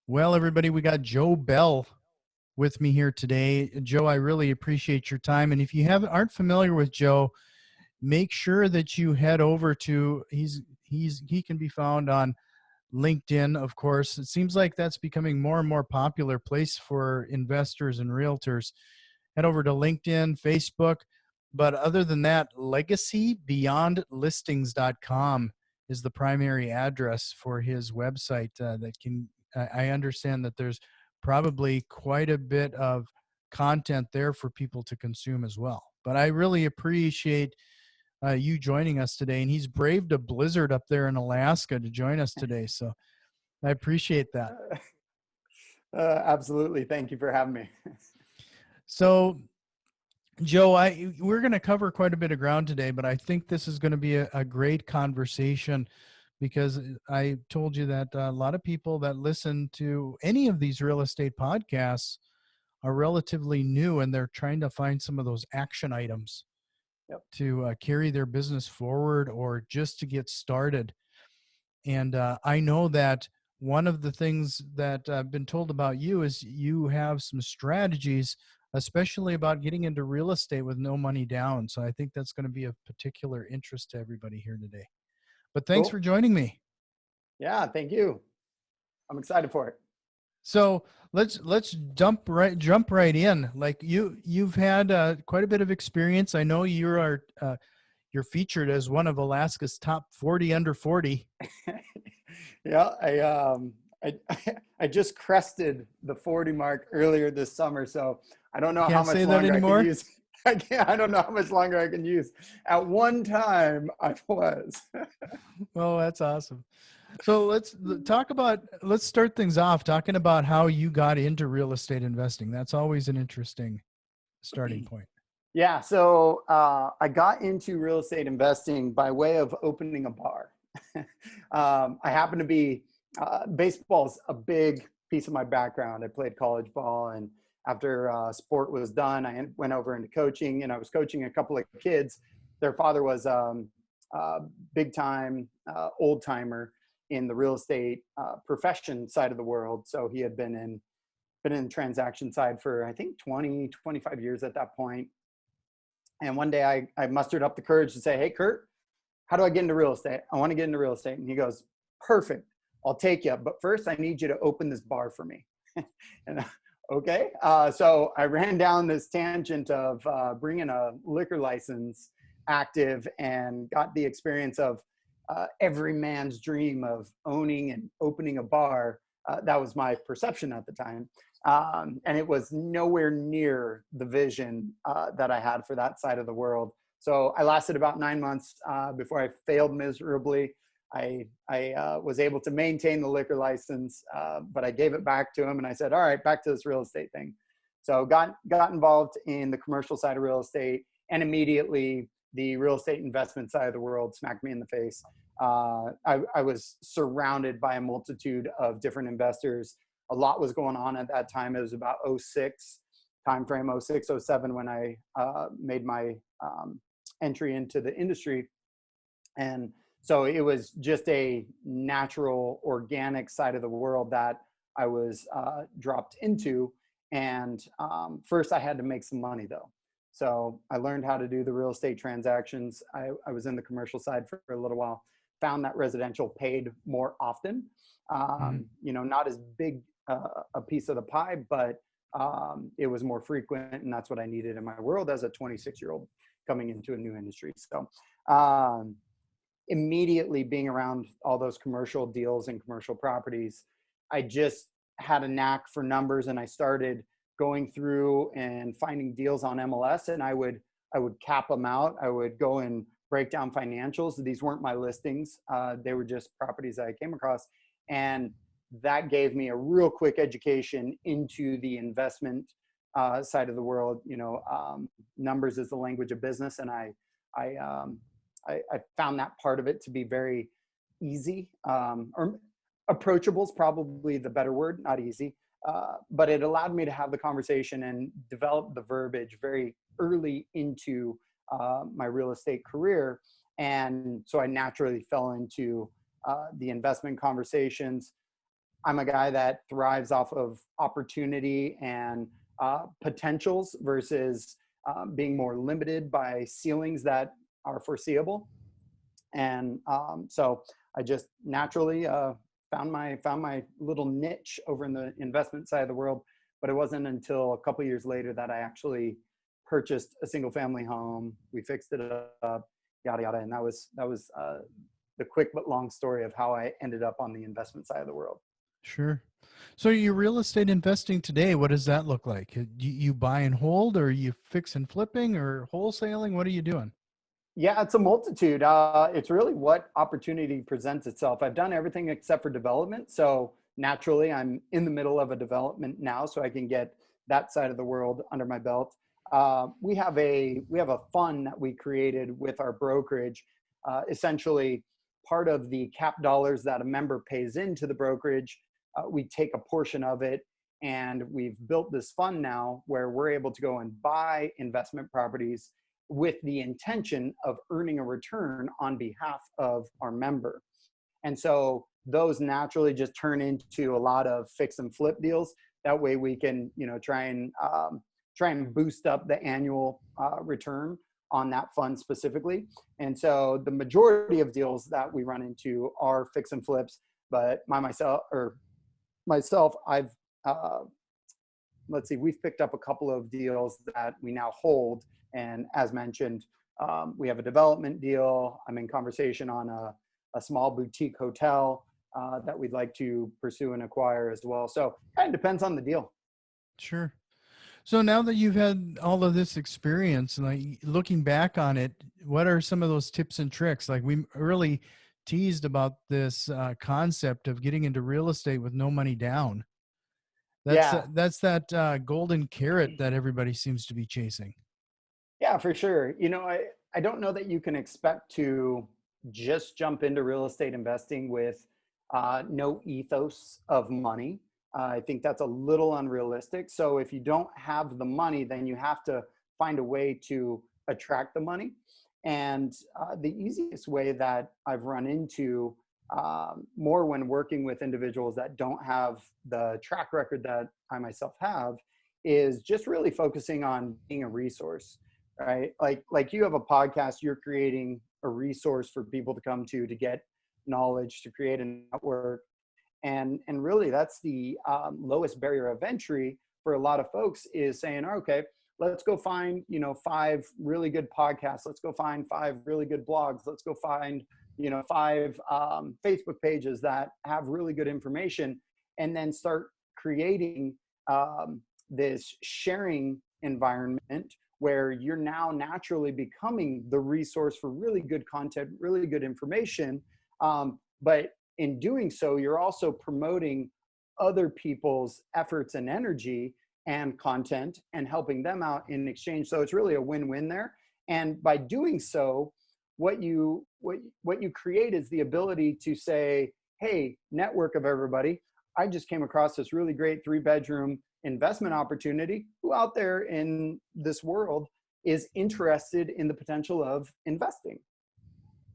Well, everybody, we got Joe Bell with me here today. Joe, I really appreciate your time. And if you aren't familiar with Joe, make sure that you head over to he can be found on LinkedIn, of course. It seems like that's becoming more and more popular place for investors and realtors. Head over to LinkedIn, Facebook. But other than that, legacybeyondlistings.com is the primary address for his website I understand that there's probably quite a bit of content there for people to consume as well. But I really appreciate you joining us today. And he's braved a blizzard up there in Alaska to join us today. So I appreciate that. Absolutely. Thank you for having me. So, Joe, we're going to cover quite a bit of ground today, but I think this is going to be a great conversation because I told you that a lot of people that listen to any of these real estate podcasts are relatively new and they're trying to find some of those action items to carry their business forward or just to get started. And I know that one of the things that I've been told about you is you have some strategies, especially about getting into real estate with no money down. So I think that's going to be of particular interest to everybody here today. But thanks for joining me. Yeah, thank you. I'm excited for it. So let's jump right in. Like you've had quite a bit of experience. I know you're featured as one of Alaska's top 40 under 40. Yeah, I just crested the 40 mark earlier this summer, so I don't know how much longer I can use. I don't know how much longer I can use. At one time, I was. Oh, that's awesome. So let's start things off talking about how you got into real estate investing. That's always an interesting starting point. Yeah, so I got into real estate investing by way of opening a bar. I happen to be, baseball's a big piece of my background. I played college ball, and after sport was done, I went over into coaching, and I was coaching a couple of kids. Their father was big time, old timer in the real estate profession side of the world. So he had been in the transaction side for, I think, 25 years at that point. And one day I mustered up the courage to say, "Hey, Kurt, how do I get into real estate? I want to get into real estate." And he goes, "Perfect. I'll take you. But first I need you to open this bar for me." And okay. So I ran down this tangent of bringing a liquor license active and got the experience of every man's dream of owning and opening a bar. That was my perception at the time. And it was nowhere near the vision that I had for that side of the world. So I lasted about 9 months before I failed miserably. I was able to maintain the liquor license, but I gave it back to him and I said, "All right, back to this real estate thing." So got involved in the commercial side of real estate, and immediately the real estate investment side of the world smacked me in the face. I was surrounded by a multitude of different investors. A lot was going on at that time. It was about 06 timeframe, 06, 07, when I made my entry into the industry. And so it was just a natural, organic side of the world that I was dropped into. And first I had to make some money though. So I learned how to do the real estate transactions. I was in the commercial side for a little while, found that residential paid more often. Not as big a piece of the pie, but it was more frequent, and that's what I needed in my world as a 26-year-old coming into a new industry. So immediately being around all those commercial deals and commercial properties, I just had a knack for numbers, and I started going through and finding deals on MLS, and I would cap them out. I would go and break down financials. These weren't my listings. They were just properties that I came across. And that gave me a real quick education into the investment side of the world. Numbers is the language of business. And I found that part of it to be very easy, or approachable is probably the better word, not easy. But it allowed me to have the conversation and develop the verbiage very early into my real estate career. And so I naturally fell into the investment conversations. I'm a guy that thrives off of opportunity and potentials versus being more limited by ceilings that are foreseeable. And so I just naturally found my little niche over in the investment side of the world. But it wasn't until a couple years later that I actually purchased a single family home. We fixed it up, yada yada, and that was the quick but long story of how I ended up on the investment side of the world. Sure. So your real estate investing today, what does that look like? You buy and hold, or you fix and flipping, or wholesaling? What are you doing? Yeah, it's a multitude. It's really what opportunity presents itself. I've done everything except for development. So naturally, I'm in the middle of a development now, so I can get that side of the world under my belt. We have a fund that we created with our brokerage. Essentially, part of the cap dollars that a member pays into the brokerage, we take a portion of it, and we've built this fund now where we're able to go and buy investment properties with the intention of earning a return on behalf of our member. And so those naturally just turn into a lot of fix and flip deals. That way we can, try and boost up the annual return on that fund specifically. And so the majority of deals that we run into are fix and flips. But myself, I've let's see, we've picked up a couple of deals that we now hold. And as mentioned, we have a development deal. I'm in conversation on a small boutique hotel that we'd like to pursue and acquire as well. So it kind of depends on the deal. Sure. So now that you've had all of this experience, and like looking back on it, what are some of those tips and tricks? Like we really teased about this concept of getting into real estate with no money down. Yeah, That's that golden carrot that everybody seems to be chasing. yeah, for sure. I don't know that you can expect to just jump into real estate investing with no ethos of money. I think that's a little unrealistic. So if you don't have the money, then you have to find a way to attract the money. And the easiest way that I've run into more when working with individuals that don't have the track record that I myself have is just really focusing on being a resource, right? Like you have a podcast, you're creating a resource for people to come to get knowledge, to create a network. And really that's the lowest barrier of entry for a lot of folks is saying, okay, let's go find, 5 really good podcasts. Let's go find 5 really good blogs. Let's go find, 5 Facebook pages that have really good information, and then start creating this sharing environment where you're now naturally becoming the resource for really good content, really good information. But in doing so, you're also promoting other people's efforts and energy and content and helping them out in exchange. So it's really a win-win there. And by doing so, what you create is the ability to say, hey, network of everybody, I just came across this really great 3-bedroom investment opportunity. Who out there in this world is interested in the potential of investing?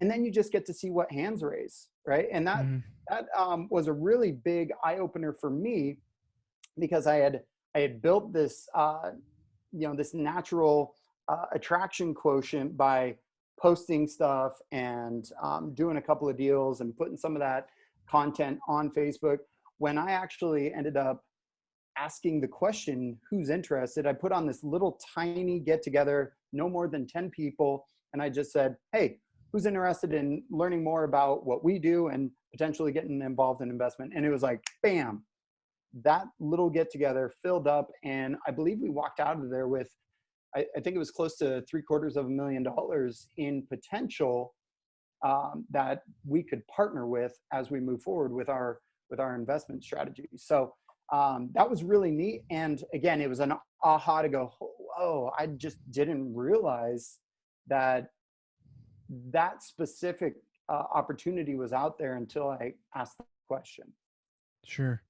And then you just get to see what hands raise, right? And that Mhm. that was a really big eye opener for me, because I had built this this natural attraction quotient by posting stuff and doing a couple of deals and putting some of that content on Facebook. When I actually ended up asking the question, who's interested, I put on this little tiny get together, no more than 10 people. And I just said, hey, who's interested in learning more about what we do and potentially getting involved in investment? And it was like, bam, that little get together filled up. And I believe we walked out of there with, I think it was close to $750,000 in potential that we could partner with as we move forward with our investment strategy. So that was really neat. And again, it was an aha to go, oh, I just didn't realize that that specific opportunity was out there until I asked the question. Sure.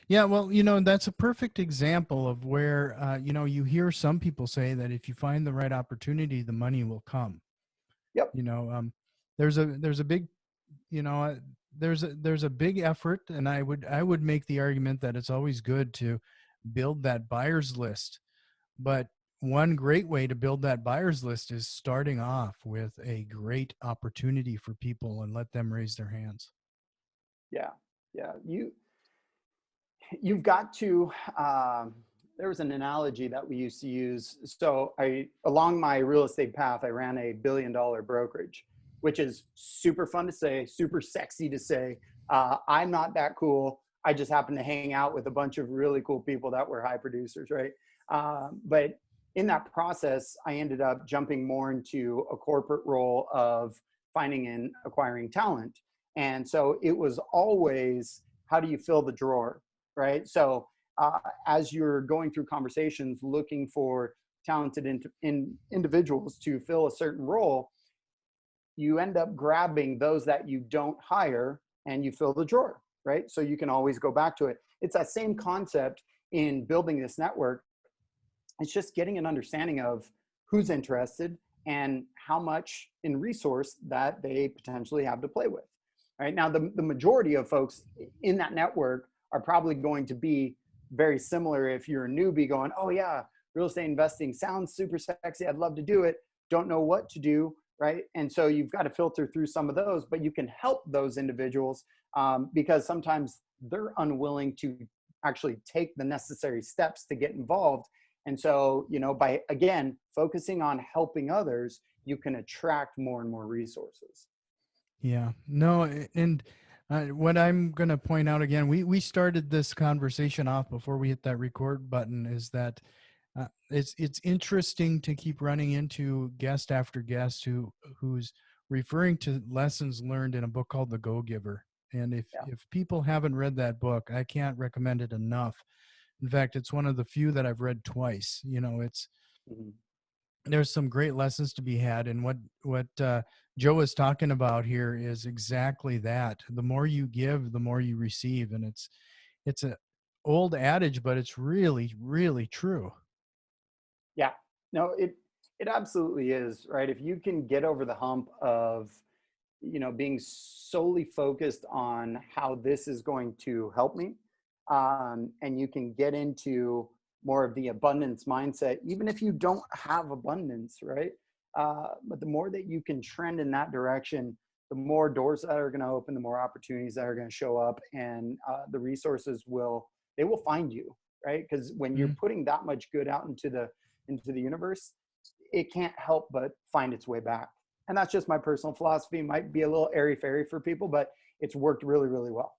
Yeah, well, that's a perfect example of where, you hear some people say that if you find the right opportunity, the money will come. Yep. You know, there's a big, you know, there's a big effort, and I would make the argument that it's always good to build that buyer's list. But one great way to build that buyer's list is starting off with a great opportunity for people and let them raise their hands. Yeah, yeah. You've got to. There was an analogy that we used to use. So along my real estate path, I ran a $1 billion brokerage, which is super fun to say, super sexy to say. I'm not that cool. I just happen to hang out with a bunch of really cool people that were high producers, right? But in that process, I ended up jumping more into a corporate role of finding and acquiring talent. And so it was always, how do you fill the drawer, right? So as you're going through conversations looking for talented individuals to fill a certain role, you end up grabbing those that you don't hire and you fill the drawer, right? So you can always go back to it. It's that same concept in building this network. It's just getting an understanding of who's interested and how much in resource that they potentially have to play with. Right now, the majority of folks in that network are probably going to be very similar. If you're a newbie going, oh yeah, real estate investing sounds super sexy, I'd love to do it, don't know what to do, right? And so you've got to filter through some of those, but you can help those individuals because sometimes they're unwilling to actually take the necessary steps to get involved. And so, by, again, focusing on helping others, you can attract more and more resources. Yeah, no, and what I'm going to point out again, we started this conversation off before we hit that record button, is that it's interesting to keep running into guest after guest who's referring to lessons learned in a book called The Go-Giver. And Yeah. if people haven't read that book, I can't recommend it enough. In fact, it's one of the few that I've read twice. It's Mhm. there's some great lessons to be had, and what Joe is talking about here is exactly that. The more you give, the more you receive, and it's a old adage, but it's really, really true. Yeah. No, it absolutely is, right? If you can get over the hump of, being solely focused on how this is going to help me, and you can get into more of the abundance mindset, even if you don't have abundance, right? But the more that you can trend in that direction, the more doors that are going to open, the more opportunities that are going to show up, and the resources will find you, right? Because when you're Mhm. putting that much good out into the universe, it can't help but find its way back. And that's just my personal philosophy. It might be a little airy fairy for people, but it's worked really, really well.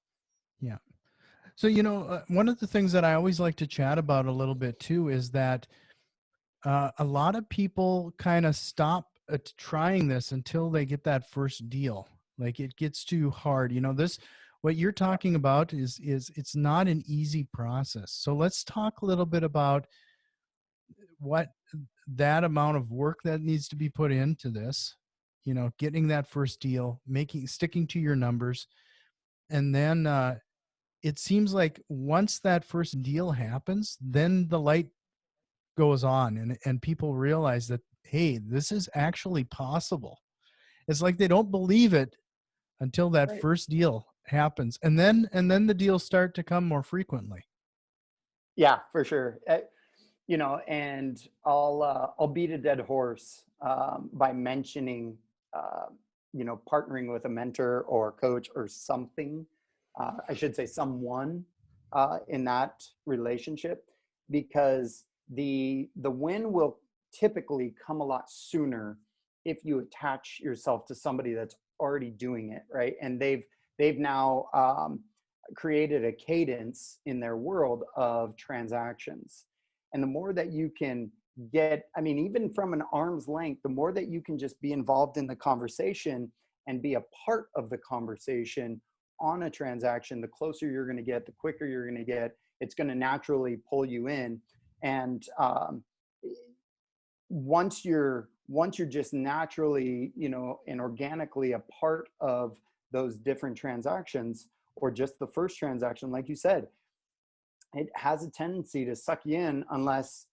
Yeah. So, one of the things that I always like to chat about a little bit too is that a lot of people kind of stop at trying this until they get that first deal. Like it gets too hard. This what you're Yeah. talking about is it's not an easy process. So let's talk a little bit about what that amount of work that needs to be put into this. Getting that first deal, sticking to your numbers, and then it seems like once that first deal happens, then the light goes on, and people realize that, hey, this is actually possible. It's like they don't believe it until that Right. first deal happens, and then the deals start to come more frequently. Yeah, for sure. And I'll beat a dead horse by mentioning uh, partnering with a mentor or coach or something. I should say someone in that relationship, because the win will typically come a lot sooner if you attach yourself to somebody that's already doing it, right? And they've now created a cadence in their world of transactions. And the more that you can get, I mean, even from an arm's length, the more that you can just be involved in the conversation and be a part of the conversation on a transaction, the closer you're going to get, the quicker you're going to get. It's going to naturally pull you in. And once you're just naturally, and organically a part of those different transactions, or just the first transaction, like you said, it has a tendency to suck you in unless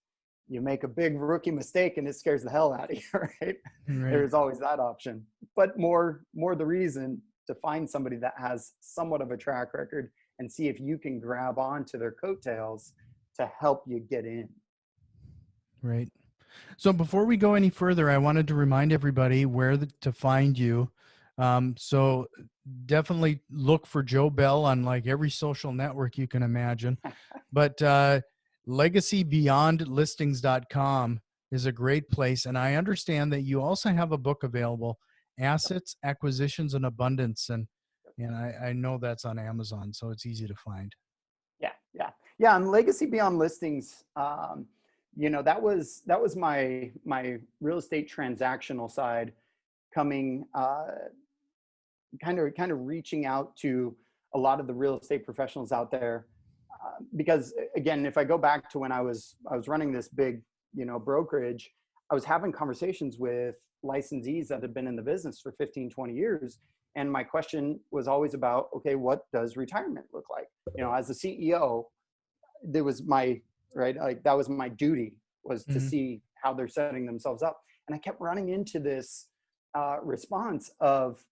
you make a big rookie mistake and it scares the hell out of you, right? Right. There's always that option, but more the reason to find somebody that has somewhat of a track record and see if you can grab onto their coattails to help you get in. Right. So before we go any further, I wanted to remind everybody to find you. So definitely look for Joe Bell on like every social network you can imagine. But legacybeyondlistings.com is a great place. And I understand that you also have a book available, Assets, Acquisitions, and Abundance. And I know that's on Amazon, so it's easy to find. Yeah. And Legacy Beyond Listings, that was my real estate transactional side coming, kind of reaching out to a lot of the real estate professionals out there. Because again, if I go back to when I was running this big, brokerage, I was having conversations with licensees that had been in the business for 15, 20 years. And my question was always about, okay, what does retirement look like? As a CEO, there was my, right, like that was my duty, was to see how they're setting themselves up. And I kept running into this response of,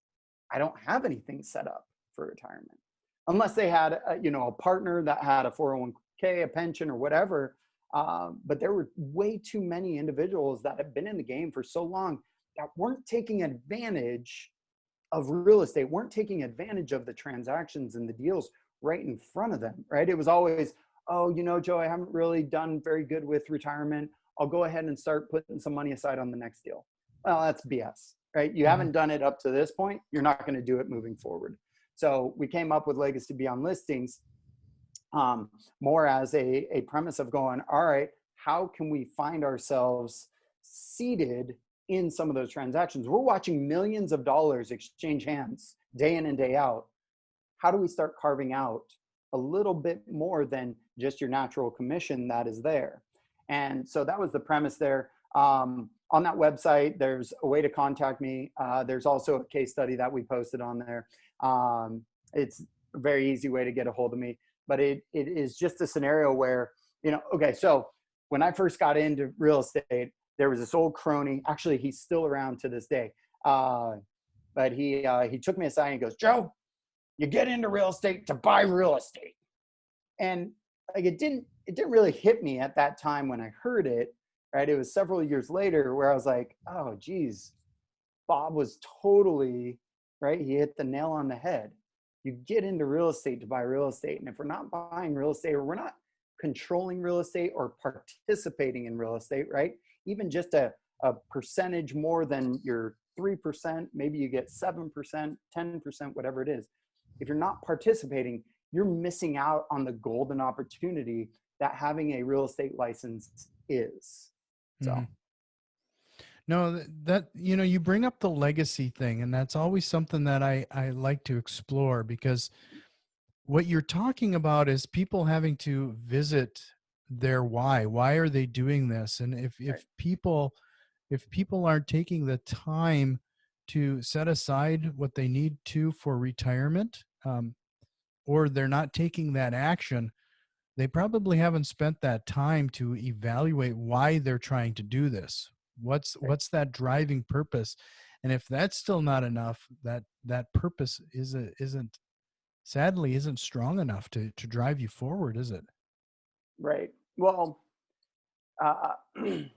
I don't have anything set up for retirement. Unless they had a partner that had a 401k, a pension, or whatever. But there were way too many individuals that have been in the game for so long that weren't taking advantage of real estate, weren't taking advantage of the transactions and the deals right in front of them, right? It was always, oh, Joe, I haven't really done very good with retirement. I'll go ahead and start putting some money aside on the next deal. Well, that's BS, right? You haven't done it up to this point. You're not going to do it moving forward. So we came up with Legacy Beyond Listings more as a premise of going, all right, how can we find ourselves seated in some of those transactions? We're watching millions of dollars exchange hands day in and day out. How do we start carving out a little bit more than just your natural commission that is there? And so that was the premise there. On that website, there's a way to contact me. There's also a case study that we posted on there. It's a very easy way to get a hold of me, but it is just a scenario where, okay, so when I first got into real estate, there was this old crony. Actually, he's still around to this day. But he took me aside and he goes, Joe, you get into real estate to buy real estate. And like, it didn't really hit me at that time when I heard it, right? It was several years later where I was like, oh, geez, Bob was totally right. He hit the nail on the head. You get into real estate to buy real estate. And if we're not buying real estate, or we're not controlling real estate or participating in real estate, right? Even just a percentage more than your 3%, maybe you get 7%, 10%, whatever it is. If you're not participating, you're missing out on the golden opportunity that having a real estate license is. So. No, that you bring up the legacy thing, and that's always something that I like to explore, because what you're talking about is people having to visit their why. Why are they doing this? And if people aren't taking the time to set aside what they need to for retirement, or they're not taking that action, they probably haven't spent that time to evaluate why they're trying to do this. What's that driving purpose? And if that's still not enough, that purpose isn't sadly strong enough to drive you forward, is it? Right. Well, in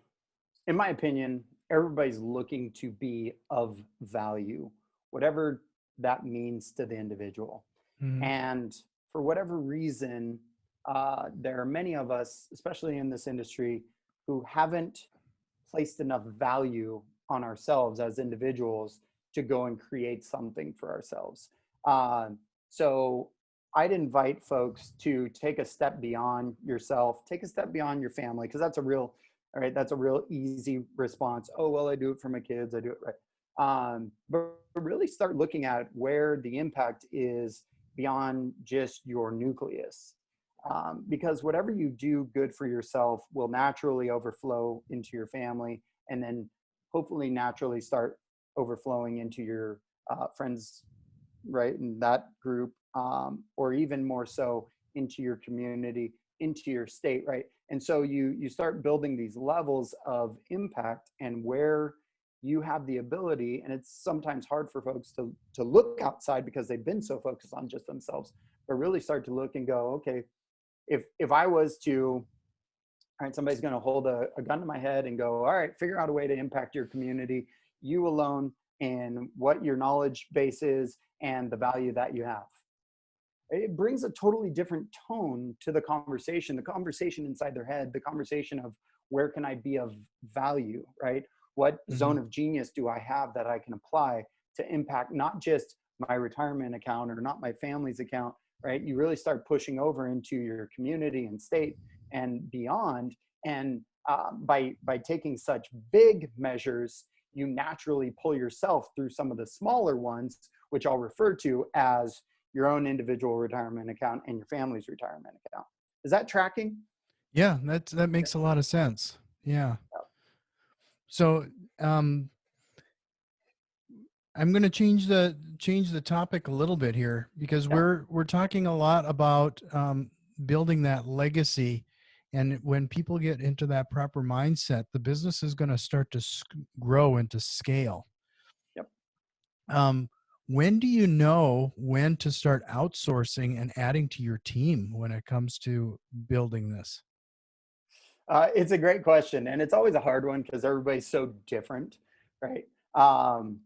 my opinion, everybody's looking to be of value, whatever that means to the individual. And for whatever reason, there are many of us, especially in this industry, who haven't placed enough value on ourselves as individuals to go and create something for ourselves. So I'd invite folks to take a step beyond yourself, take a step beyond your family, because that's a real easy response. Oh, well, I do it for my kids. I do it right. But really start looking at where the impact is beyond just your nucleus. Because whatever you do good for yourself will naturally overflow into your family, and then hopefully naturally start overflowing into your friends, right, in that group, or even more so into your community, into your state, right? And so you start building these levels of impact, and where you have the ability, and it's sometimes hard for folks to look outside because they've been so focused on just themselves, but really start to look and go, okay, if I was to, all right, somebody's going to hold a gun to my head and go, all right, figure out a way to impact your community, you alone, and what your knowledge base is and the value that you have. It brings a totally different tone to the conversation inside their head, the conversation of where can I be of value, right? What Hmm. zone of genius do I have that I can apply to impact not just my retirement account or not my family's account, right? You really start pushing over into your community and state and beyond. And by taking such big measures, you naturally pull yourself through some of the smaller ones, which I'll refer to as your own individual retirement account and your family's retirement account. Is that tracking? Yeah, that makes a lot of sense. Yeah. So, um, I'm going to change the topic a little bit here because Yeah. we're talking a lot about building that legacy, and when people get into that proper mindset, the business is going to start to grow into scale. Yep. Um, when do you know when to start outsourcing and adding to your team when it comes to building this? It's a great question, and it's always a hard one because everybody's so different, right? Um,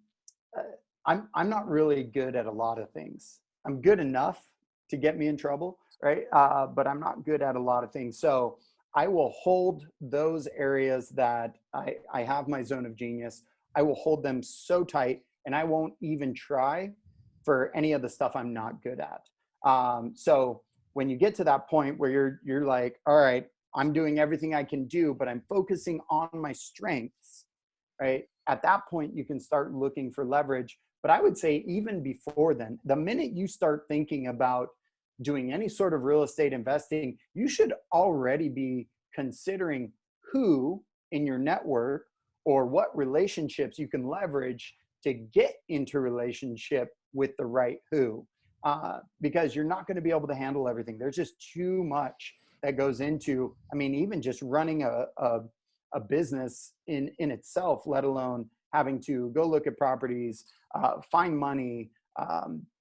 uh, I'm not really good at a lot of things. I'm good enough to get me in trouble, right? But I'm not good at a lot of things. So I will hold those areas that I have my zone of genius. I will hold them so tight, and I won't even try for any of the stuff I'm not good at. So when you get to that point where you're like, all right, I'm doing everything I can do, but I'm focusing on my strengths, right? At that point, you can start looking for leverage. But I would say even before then, the minute you start thinking about doing any sort of real estate investing, you should already be considering who in your network or what relationships you can leverage to get into relationship with the right who. Because you're not going to be able to handle everything. There's just too much that goes into, I mean, even just running a business in itself, let alone having to go look at properties, find money,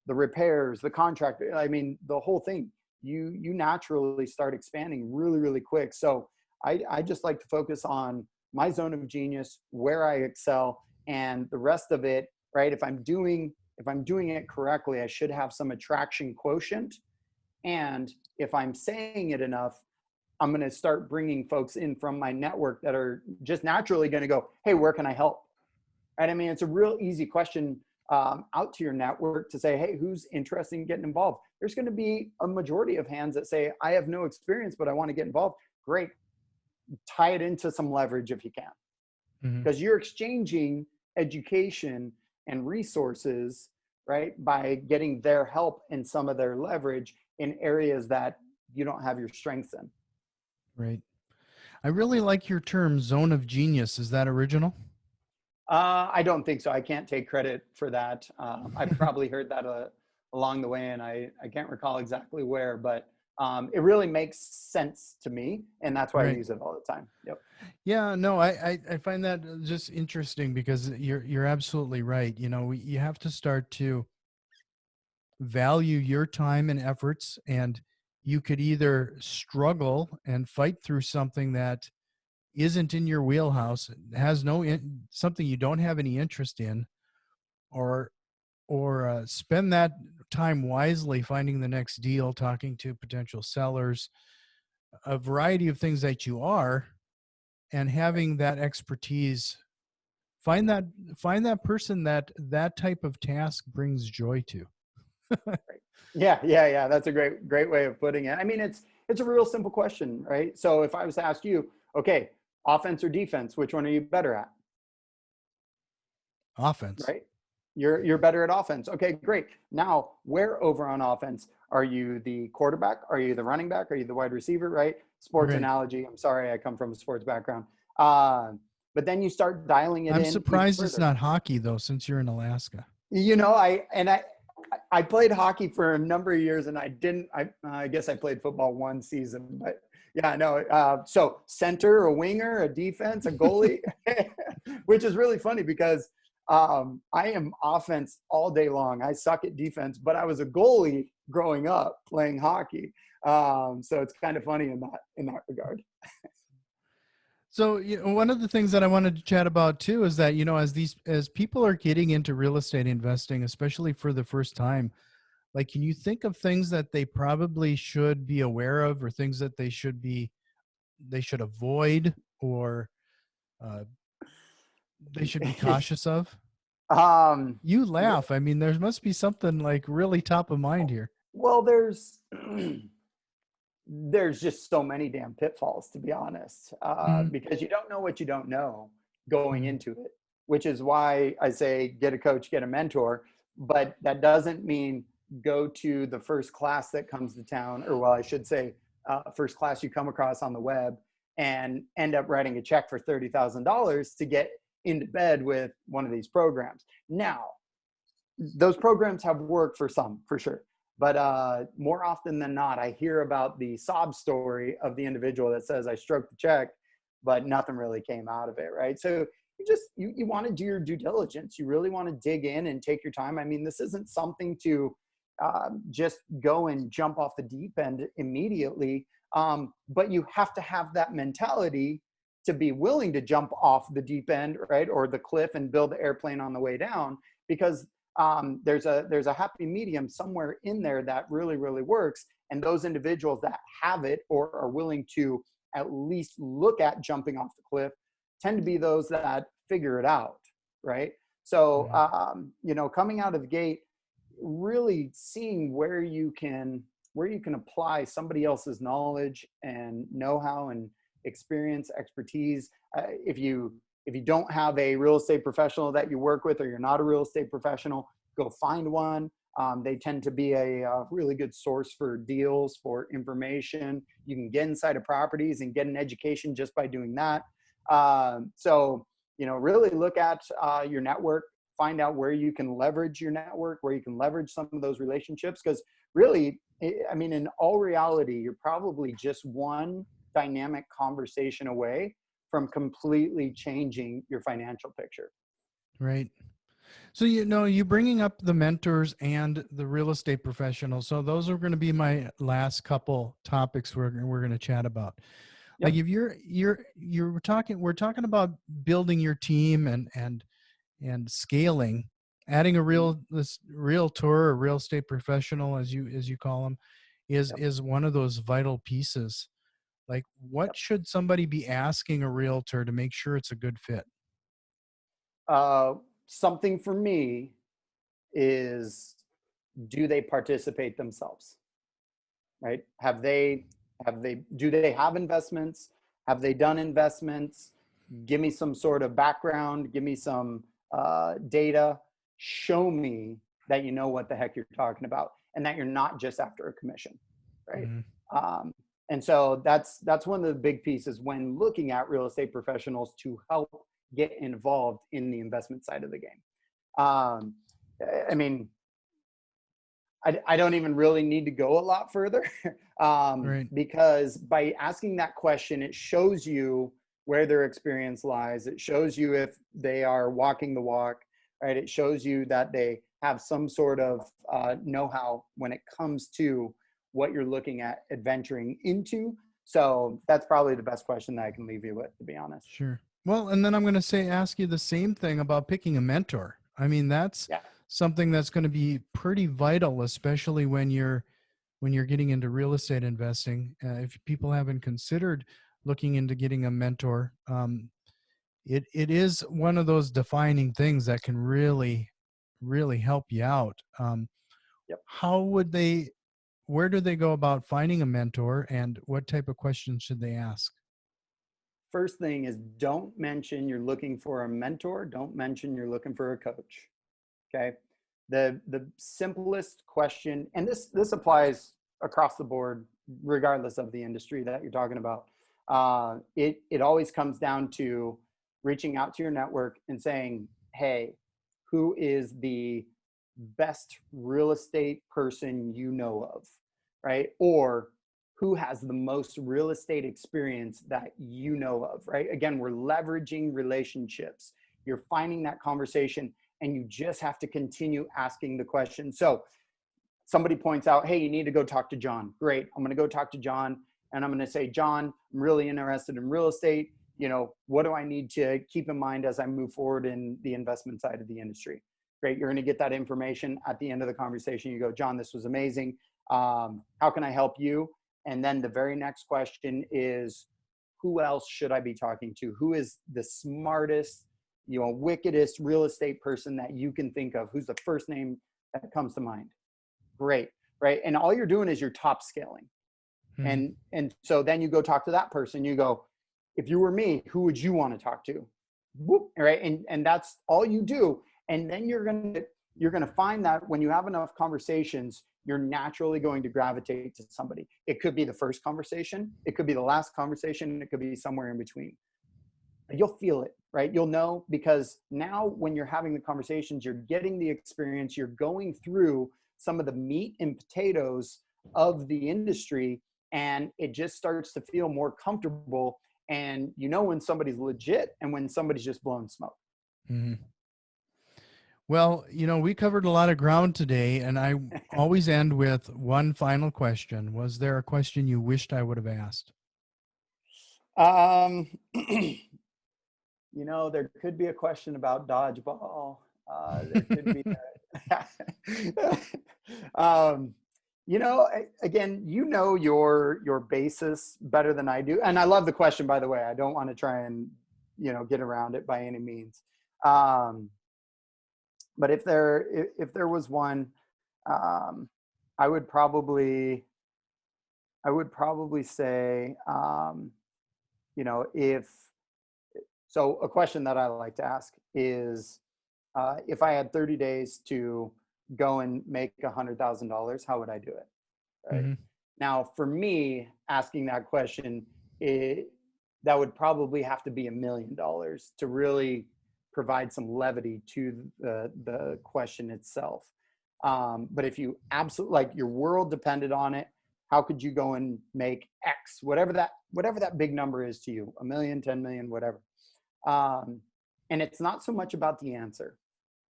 the repairs, the contract. I mean, the whole thing. You naturally start expanding really, really quick. So I just like to focus on my zone of genius, where I excel, and the rest of it. Right? If I'm doing it correctly, I should have some attraction quotient. And if I'm saying it enough, I'm going to start bringing folks in from my network that are just naturally going to go, hey, where can I help? Right? I mean, it's a real easy question out to your network to say, hey, who's interested in getting involved? There's going to be a majority of hands that say, I have no experience, but I want to get involved. Great. Tie it into some leverage if you can, Hmm. because you're exchanging education and resources, right, by getting their help and some of their leverage in areas that you don't have your strengths in. Right. I really like your term zone of genius. Is that original? I don't think so. I can't take credit for that. I probably heard that along the way, and I can't recall exactly where, but it really makes sense to me, and that's why I Right. use it all the time. Yep. Yeah, no, I find that just interesting because you're absolutely right. You know, you have to start to value your time and efforts, and you could either struggle and fight through something that isn't in your wheelhouse, has something you don't have any interest in, or spend that time wisely finding the next deal, talking to potential sellers, a variety of things that you are, and Right. having that expertise. Find that find that person that that type of task brings joy to. Right. Yeah, yeah, yeah. That's a great way of putting it. I mean, it's a real simple question, right? So if I was to ask you, okay, offense or defense, which one are you better at? Offense. Right? You're better at offense. Okay, great. Now, where over on offense are you the quarterback? Are you the running back? Are you the wide receiver? Right? Sports Right. analogy. I'm sorry, I come from a sports background. Uh, but then you start dialing it I'm in even surprised it's further. not hockey though, since you're in Alaska. I played hockey for a number of years, and I guess I played football one season, but yeah, no. So center, a winger, a defense, a goalie. which is really funny because I am offense all day long. I suck at defense, but I was a goalie growing up playing hockey. So it's kind of funny in that regard. So, one of the things that I wanted to chat about too is that, as people are getting into real estate investing, especially for the first time, like, can you think of things that they probably should be aware of, or things that they should avoid, or uh, they should be cautious of? um, You re- laugh. I mean, there must be something like really top of mind here. well, there's just so many damn pitfalls, to be honest, Mm, because you don't know what you don't know going mm, into it, which is why I say get a coach, get a mentor. But that doesn't mean go to the first class that comes to town, or, well, I should say, first class you come across on the web, and end up writing a check for $30,000 to get into bed with one of these programs. Now, those programs have worked for some, for sure. But more often than not, I hear about the sob story of the individual that says, I stroked the check, but nothing really came out of it, right? So you want to do your due diligence. You really want to dig in and take your time. I mean, this isn't something to just go and jump off the deep end immediately. But you have to have that mentality to be willing to jump off the deep end, right? Or the cliff, and build the airplane on the way down, because there's a happy medium somewhere in there that really works. And those individuals that have it, or are willing to at least look at jumping off the cliff, tend to be those that figure it out, right? So mm. coming out of the gate, really seeing where you can apply somebody else's knowledge and know-how and experience, expertise. If you don't have a real estate professional that you work with, or you're not a real estate professional, go find one. They tend to be a really good source for deals, for information. You can get inside of properties and get an education just by doing that. So, really look at your network, find out where you can leverage your network, where you can leverage some of those relationships. Because really, I mean, in all reality, you're probably just one dynamic conversation away from completely changing your financial picture. Right. So, you bringing up the mentors and the real estate professionals. So those are going to be my last couple topics we're going to chat about. Like, Yep. if we're talking about building your team and scaling, adding a this realtor or real estate professional, as you call them, is Yep. is one of those vital pieces. Like, what Yep. should somebody be asking a realtor to make sure it's a good fit? Uh, Something for me is, do they participate themselves? Right? Do they have investments? Have they done investments? Give me some sort of background. Give me some data. Show me that you know what the heck you're talking about, and that you're not just after a commission, right? Mhm. Um, and so that's one of the big pieces when looking at real estate professionals to help get involved in the investment side of the game. Um, I mean, I don't even really need to go a lot further, Right. because by asking that question, it shows you where their experience lies. It shows you if they are walking the walk, right? It shows you that they have some sort of know-how when it comes to what you're looking at adventuring into. So that's probably the best question that I can leave you with, to be honest. Sure. Well, and then I'm going to ask you the same thing about picking a mentor. I mean, that's Yeah. something that's going to be pretty vital, especially when you're getting into real estate investing. If people haven't considered looking into getting a mentor, it is one of those defining things that can really help you out. Yep. How would they? Where do they go about finding a mentor, and what type of questions should they ask? First thing is, don't mention you're looking for a mentor. Don't mention you're looking for a coach. Okay. The simplest question, and this applies across the board, regardless of the industry that you're talking about. It always comes down to reaching out to your network and saying, hey, who is the best real estate person you know of, right? Or who has the most real estate experience that you know of, right? Again, we're leveraging relationships. You're finding that conversation, and you just have to continue asking the question. So somebody points out, hey, you need to go talk to John. Great. I'm going to go talk to John, and I'm going to say, John, I'm really interested in real estate. What do I need to keep in mind as I move forward in the investment side of the industry? Great. You're going to get that information at the end of the conversation. You go, John, this was amazing. How can I help you? And then the very next question is, who else should I be talking to? Who is the smartest, wickedest real estate person that you can think of? Who's the first name that comes to mind? Great, right? And all you're doing is you're top scaling. Mhm. And so then you go talk to that person. You go, if you were me, who would you want to talk to? Whoop, right? And that's all you do. And then you're gonna find that when you have enough conversations, you're naturally going to gravitate to somebody. It could be the first conversation, it could be the last conversation, it could be somewhere in between. You'll feel it, right? You'll know, because now when you're having the conversations, you're getting the experience, you're going through some of the meat and potatoes of the industry, and it just starts to feel more comfortable. And you know when somebody's legit and when somebody's just blowing smoke. Mhm. Well, we covered a lot of ground today, and I always end with one final question. Was there a question you wished I would have asked? Um, there could be a question about dodgeball. There could be, um, again, your basis better than I do. And I love the question, by the way. I don't want to try and, get around it by any means. But if there was one, um, I would probably say, if so, a question that I like to ask is, if I had 30 days to go and make $100,000, how would I do it? Right Mhm. now, for me, asking that question, that would probably have to be $1 million to really provide some levity to the question itself. But if you absolutely, like, your world depended on it, how could you go and make X, whatever that big number is to you, a million, 10 million, whatever. Um, and it's not so much about the answer,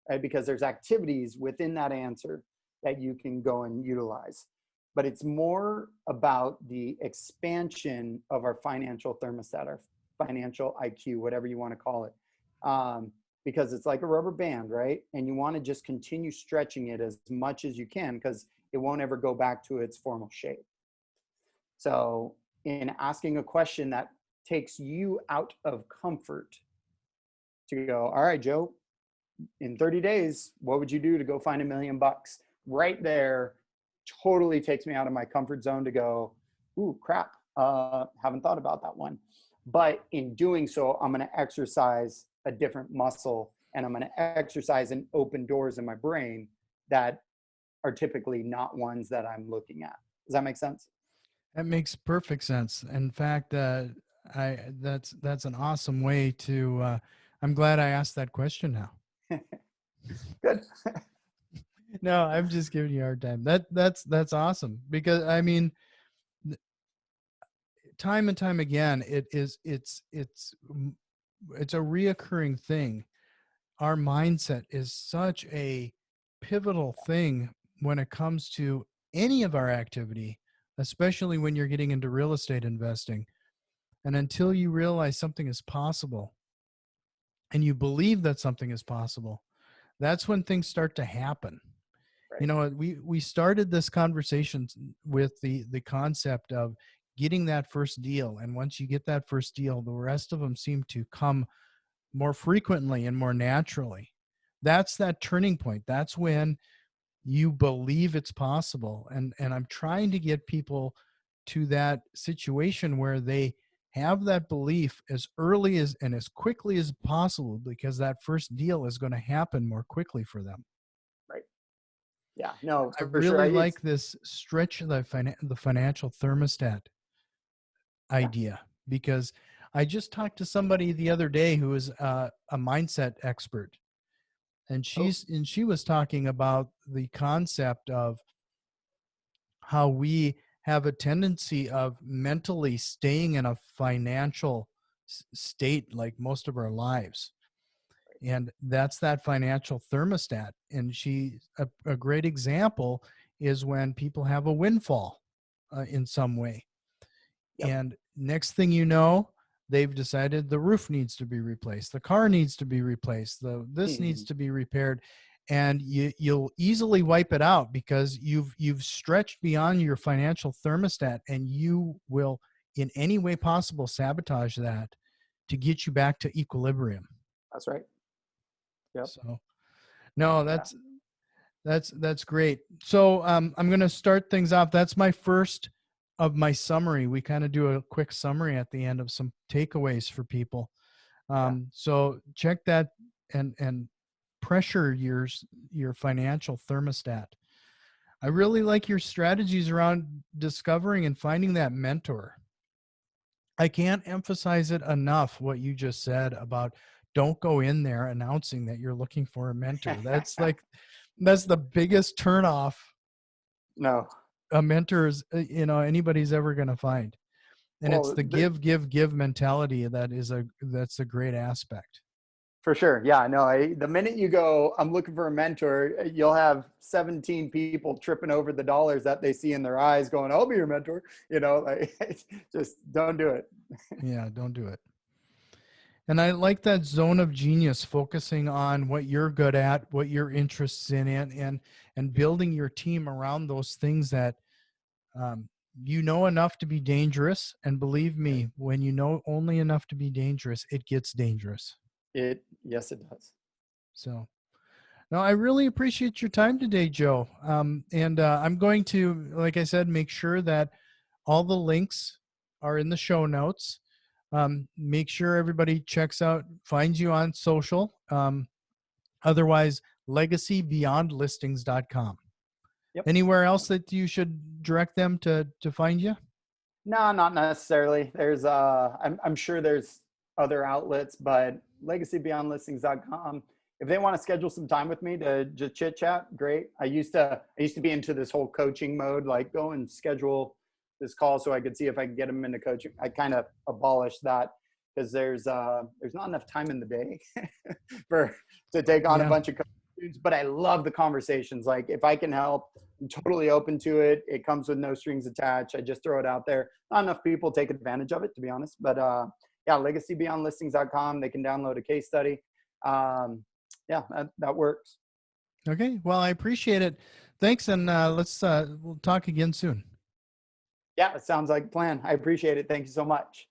right? Because there's activities within that answer that you can go and utilize. But it's more about the expansion of our financial thermostat, our financial IQ, whatever you want to call it. Because it's like a rubber band, right? And you want to just continue stretching it as much as you can, because it won't ever go back to its formal shape. So in asking a question that takes you out of comfort, to go, all right, Joe, in 30 days, what would you do to go find $1 million? Right there totally takes me out of my comfort zone to go, ooh, crap, haven't thought about that one. But in doing so, I'm going to exercise a different muscle, and I'm going to exercise and open doors in my brain that are typically not ones that I'm looking at. Does that make sense? That makes perfect sense. In fact, that's an awesome way to. I'm glad I asked that question now. Good. No, I'm just giving you a hard time. That's awesome, because I mean, time and time again, it's a reoccurring thing. Our mindset is such a pivotal thing when it comes to any of our activity, especially when you're getting into real estate investing. And until you realize something is possible and you believe that something is possible, that's when things start to happen. Right. We started this conversation with the concept of getting that first deal, and once you get that first deal, the rest of them seem to come more frequently and more naturally. That's that turning point. That's when you believe it's possible. And I'm trying to get people to that situation where they have that belief as early as and as quickly as possible, because that first deal is going to happen more quickly for them. Right. Yeah. No, I for sure. really It's like this stretch the financial thermostat yeah. idea, because I just talked to somebody the other day who is a mindset expert, and Oh, she was talking about the concept of how we have a tendency of mentally staying in a financial state like most of our lives. And that's that financial thermostat. And a great example is when people have a windfall in some way. Yep. And next thing you know, they've decided the roof needs to be replaced, the car needs to be replaced, this needs Mhm. to be repaired, and you'll easily wipe it out because you've stretched beyond your financial thermostat, and you will in any way possible sabotage that to get you back to equilibrium. That's right. Yep. So no, Yeah. that's great. So I'm going to start things off. That's my first of my summary. We kind of do a quick summary at the end of some takeaways for people. Yeah. So check that and pressure your financial thermostat. I really like your strategies around discovering and finding that mentor. I can't emphasize it enough what you just said about don't go in there announcing that you're looking for a mentor. That's the biggest turnoff No. a mentor is anybody's ever going to find. And it's Well, the give mentality that's a great aspect. for sure. Yeah, no, the minute you go, I'm looking for a mentor, you'll have 17 people tripping over the dollars that they see in their eyes going, I'll be your mentor. Like, just don't do it. Yeah, don't do it. And I like that zone of genius, focusing on what you're good at, what your interests in, and building your team around those things that you know enough to be dangerous. And believe me, when you know only enough to be dangerous, it gets dangerous. Yes, it does. So, no, I really appreciate your time today, Joe. And I'm going to, like I said, make sure that all the links are in the show notes. Make sure everybody finds you on social. Otherwise, legacybeyondlistings.com. Yep. Anywhere else that you should direct them to find you? No, not necessarily. I'm sure there's other outlets, but legacybeyondlistings.com. If they want to schedule some time with me to just chit chat, great. I used to be into this whole coaching mode, like go and schedule this call so I could see if I could get them into coaching. I kind of abolished that because there's not enough time in the day for to take on a Yeah. bunch of students. But I love the conversations. Like if I can help, I'm totally open to it. It comes with no strings attached. I just throw it out there. Not enough people take advantage of it, to be honest. But yeah, legacybeyondlistings.com. They can download a case study. Yeah, that works. Okay. Well, I appreciate it. Thanks, and we'll talk again soon. Yeah, it sounds like a plan. I appreciate it. Thank you so much.